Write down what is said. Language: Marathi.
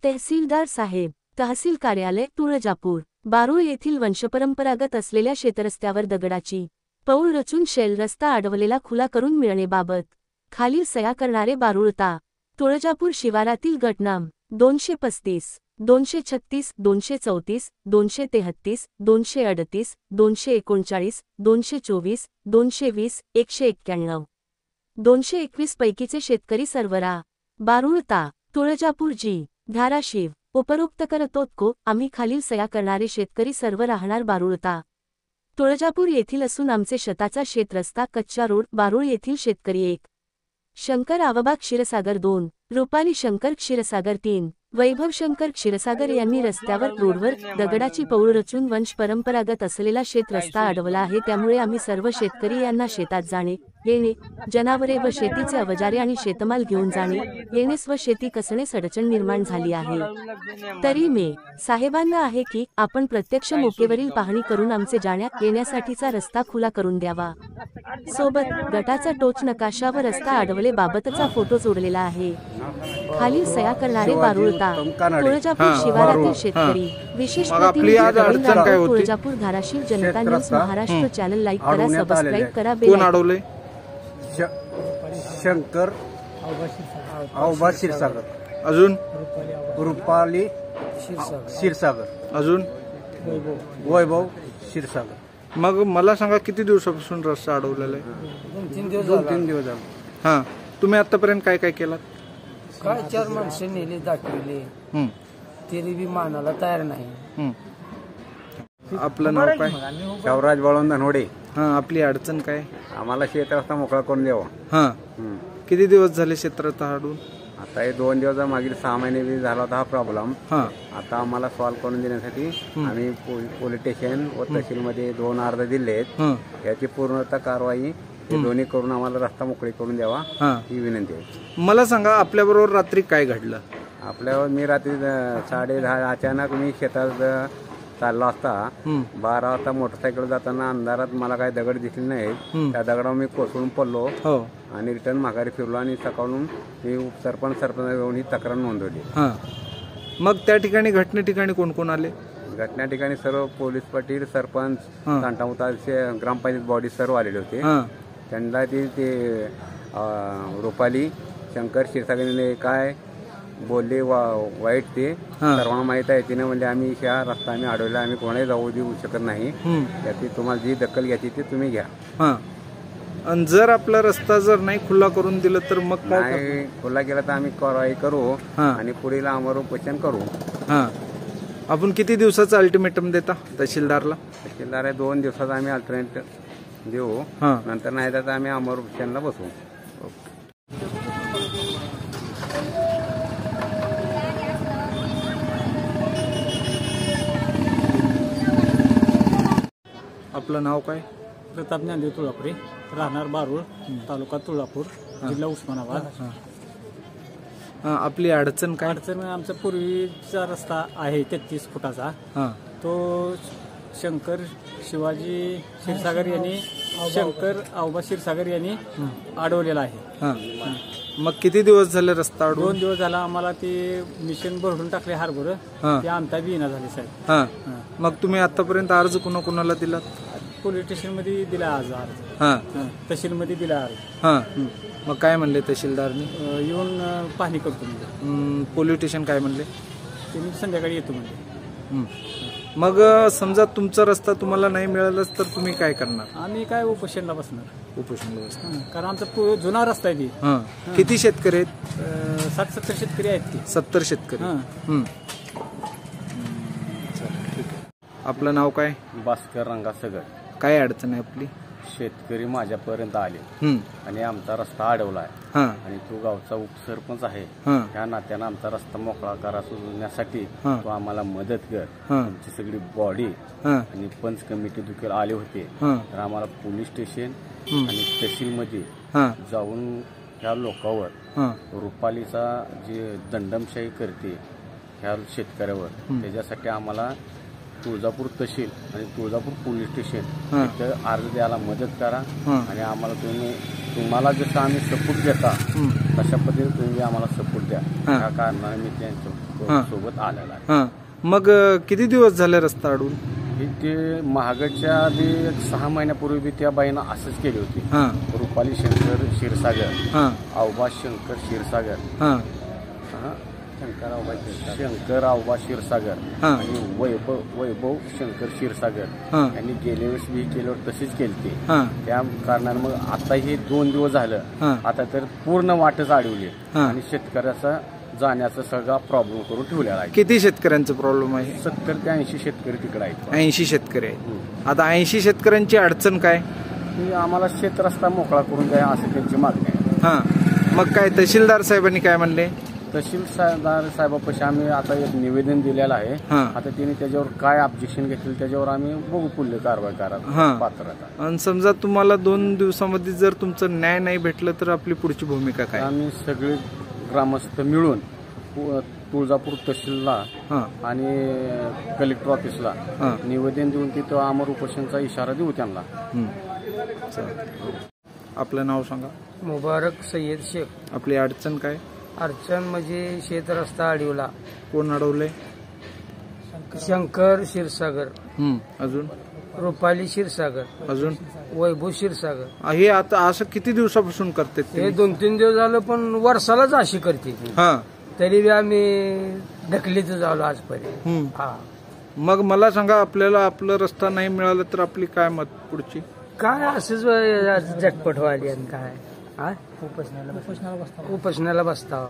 तहसीलदार साहेब, तहसील कार्यालय तुळजापूर. बारूळ येथील वंशपरंपरागत असलेल्या शेतरस्त्यावर दगडाची पौळ रचून शेल रस्ता अडवलेला खुला करून मिळणेबाबत खालील सह्या करणारे बारूळता. तुळजापूर शिवारातील गटनाम 235, 236, 234, 233, 238, 239, 224, 220, 191, 221 पैकीचे शेतकरी सर्वरा. बारूळता, तुळजापूर जी. धाराशिव. उपरोक्त करतोत को आम्ही खालील सह्या करणारे शेतकरी सर्व राहणार बारूळता, तुळजापूर येथील असून आमचे शताचा शेत रस्ता कच्चा रोड. बारूळ येथील शेतकरी 1. शंकर आवबा क्षीरसागर 2, रुपाली शंकर क्षीरसागर 3, वैभव शंकर क्षीरसागर यांनी रस्त्यावर रोडवर दगडाची पौळ रचून वंश परंपरागत असलेला शेत रस्ता अडवला आहे. त्यामुळे आम्ही सर्व शेतकरी यांना शेतात जाणे येणे, जनावरे व शेतीचे अवजारे आणि शेतमाल घेऊन जाणे येणेस व शेती कसण्यास अडचण निर्माण झाली आहे. तरी मे साहेबांना आहे की आपण प्रत्यक्ष मोकेवरील पाहणी करून आमचे जाण्या येण्यासाठीचा रस्ता खुला करून द्यावा. सोबत गटाचा टोच नकाशा व रस्ता अडवले बाबतचा फोटो जोडलेला आहे. खालील सह्या करणारे बारूळता, तुळजापूर शिवारातील शेतकरी. विशेष प्रतिनिधी तुळजापूर. धाराशिव जनता न्यूज महाराष्ट्र चॅनल लाईक करा, सबस्क्राईब करा, बेल आयकॉन. शंकर आवबा क्षीरसागर. अजून रुपाली क्षीरसागर. अजून वैभव क्षीरसागर. मग मला सांगा किती दिवसापासून रस्ता अडवलेला आहे? 2-3 दिवस झाले. हा, तुम्ही आतापर्यंत काय काय केलं? काय 4 माणसं नेले, दाखवले, तरी बी मानाला तयार नाही. आपलं नाव काय? शावराज बळवंत धनवडे. हा, आपली अडचण काय? आम्हाला शेत रस्ता मोकळा करून द्यावा. हा, किती दिवस झाले क्षेत्रात अडून? आता हे 2 दिवस मागील 6 महिने बी झाला होता हा प्रॉब्लेम. हा, आता आम्हाला सॉल्व्ह करून देण्यासाठी आम्ही पोलीस स्टेशन व तहसीलमध्ये 2 अर्ज दिले आहेत. याची पूर्णतः कारवाई हे दोन्ही करून आम्हाला रस्ता मोकळी करून द्यावा ही विनंती आहे. मला सांगा आपल्याबरोबर रात्री काय घडलं? आपल्यावर मी रात्री 10:30 अचानक मी शेतात चाललो असता 12 वाजता मोटरसायकल जाताना अंधारात मला काही दगड दिसले नाहीत. त्या दगडावर मी कोसळून पडलो आणि रिटर्न माघारी फिरलो आणि सकाळून मी सरपंच घेऊन ही तक्रार नोंदवली. मग त्या ठिकाणी घटने ठिकाणी कोण कोण आले? घटना ठिकाणी सर्व पोलीस पाटील, सरपंच, तांटामुता, ग्रामपंचायत बॉडी सर्व आलेले होते. त्यांना ते रुपाली शंकर क्षीरसागरने काय बोलले वाईट ते सर्वांना माहित आहे. तिने म्हणजे आम्ही हा रस्ता आम्ही अडवला, आम्ही कोणाही जाऊ देऊ शकत नाही. त्याची तुम्हाला जी दखल घ्यायची ती तुम्ही घ्या. आणि जर आपला रस्ता जर नाही खुला करून दिला तर मग नाही खुला केला तर आम्ही कारवाई करू आणि पुढील आमरण उपोषण करू. आपण किती दिवसाचं अल्टिमेटम देता तहसीलदारला? तहसीलदार 2 दिवसात आम्ही अल्टरनेट देऊ, नंतर नाही तर आम्ही आमरण उपोषणला बसू. आपलं नाव काय? प्रताप ज्ञानदेव तुळापुरे, राहणार बारूळ, तालुका तुळजापूर, जिल्हा उस्मानाबाद. आपली अडचण काय? अडचण आमचा पूर्वीचा रस्ता आहे 33 फुटाचा. तो शंकर शिवाजी क्षीरसागर यांनी शंकर आवबा क्षीरसागर यांनी अडवलेला आहे. मग किती दिवस झाले रस्ता अडवून? 2 दिवस झाला. आम्हाला ते मिशन भरून टाकले हार्बर, ते आणता बी येणार झाले साहेब. मग तुम्ही आतापर्यंत अर्ज कुणाला दिला? पोलीस स्टेशन मध्ये दिला अर्ज, तहसील मध्ये दिला अर्ज. मग काय म्हणले तहसीलदारनी? येऊन पाहणी करतो म्हणजे. पोलीस स्टेशन काय म्हणले? त्यांनी संध्याकाळी येतो म्हणजे. मग समजा तुमचा रस्ता तुम्हाला नाही मिळालाच तर तुम्ही काय करणार? आम्ही काय उपोषणला बसणार. उपोषणला बसणार कारण आमचा जुना रस्ता आहे. किती शेतकरी आहेत? 60-70 शेतकरी आहेत ते. 70 शेतकरी. आपलं नाव काय? भास्कर रंगा सगळ. काय अडचण आहे आपली? शेतकरी माझ्यापर्यंत आले आणि आमचा रस्ता अडवला आहे आणि तो गावचा उपसरपंच आहे. त्या नात्यानं आमचा रस्ता मोकळा करा सुचवण्यासाठी तो आम्हाला मदत कर. आमची सगळी बॉडी आणि पंच कमिटी देखील आले होते. तर आम्हाला पोलीस स्टेशन आणि तहसीलमध्ये जाऊन ह्या लोकांवर रुपालीचा जे दंडमशाही करते ह्या शेतकऱ्यावर त्याच्यासाठी आम्हाला तुळजापूर तहसील आणि तुळजापूर पोलीस स्टेशन इथं अर्ज द्यायला मदत करा आणि आम्हाला तुम्हाला जसं आम्ही सपोर्ट देता तशा पद्धतीने तुम्ही आम्हाला सपोर्ट द्या. ह्या कारणाने मी त्यांचं सोबत आलेला आहे. हा. मग किती दिवस झाले रस्ता अडवून? हे ते महागडच्या आधी 6 महिन्यापूर्वी बी त्या बाईनं असंच केली होती. रुपाली शंकर क्षीरसागर, आवबा शंकर क्षीरसागर, शंकर आवबा क्षीरसागर आणि वैभव शंकर क्षीरसागर यांनी गेल्या वेळेस बी केल्यावर तशीच केली. त्या कारणाने मग आता हे 2 दिवस झालं, आता तर पूर्ण वाटच अडवली आणि शेतकऱ्याचा जाण्याचा सगळा प्रॉब्लेम करून ठेवलेला आहे. किती शेतकऱ्यांचा प्रॉब्लेम आहे? 70 ते 80 शेतकरी तिकडे आहेत. 80 शेतकरी आहेत. आता 80 शेतकऱ्यांची अडचण काय? की आम्हाला शेत रस्ता मोकळा करून द्या असं त्यांची मागणी आहे. मग काय तहसीलदार साहेबांनी काय म्हणले? तहसीलदार साहेबापाशी आम्ही आता एक निवेदन दिलेलं आहे. आता त्यांनी त्याच्यावर काय ऑब्जेक्शन घेतलं त्याच्यावर आम्ही बघू पुढली कारवाई करायला पात्रता. आणि समजा तुम्हाला 2 दिवसामध्ये जर तुमचं न्याय नाही भेटलं तर आपली पुढची भूमिका काय? आम्ही सगळे ग्रामस्थ मिळून तुळजापूर तहसीलला आणि कलेक्टर ऑफिसला निवेदन देऊन तिथं आमर उपोषणचा इशारा देऊ त्यांना. आपलं नाव सांगा. मुबारक सय्यद शेख. आपली अडचण काय? अडचण म्हणजे शेत रस्ता अडवला. कोण अडवलंय? शंकर क्षीरसागर, अजून रुपाली क्षीरसागर, अजून वैभव क्षीरसागर. हे आता असं किती दिवसापासून करते? हे 2-3 दिवस झालं, पण वर्षालाच अशी करते. तरी बी आम्ही ढकलीतच आलो आजपर्यंत. मग मला सांगा, आपल्याला आपलं रस्ता नाही मिळाला तर आपली काय मत पुढची? काय असंच झटपट व्हायली आणि काय उपोषणाला बसतावा.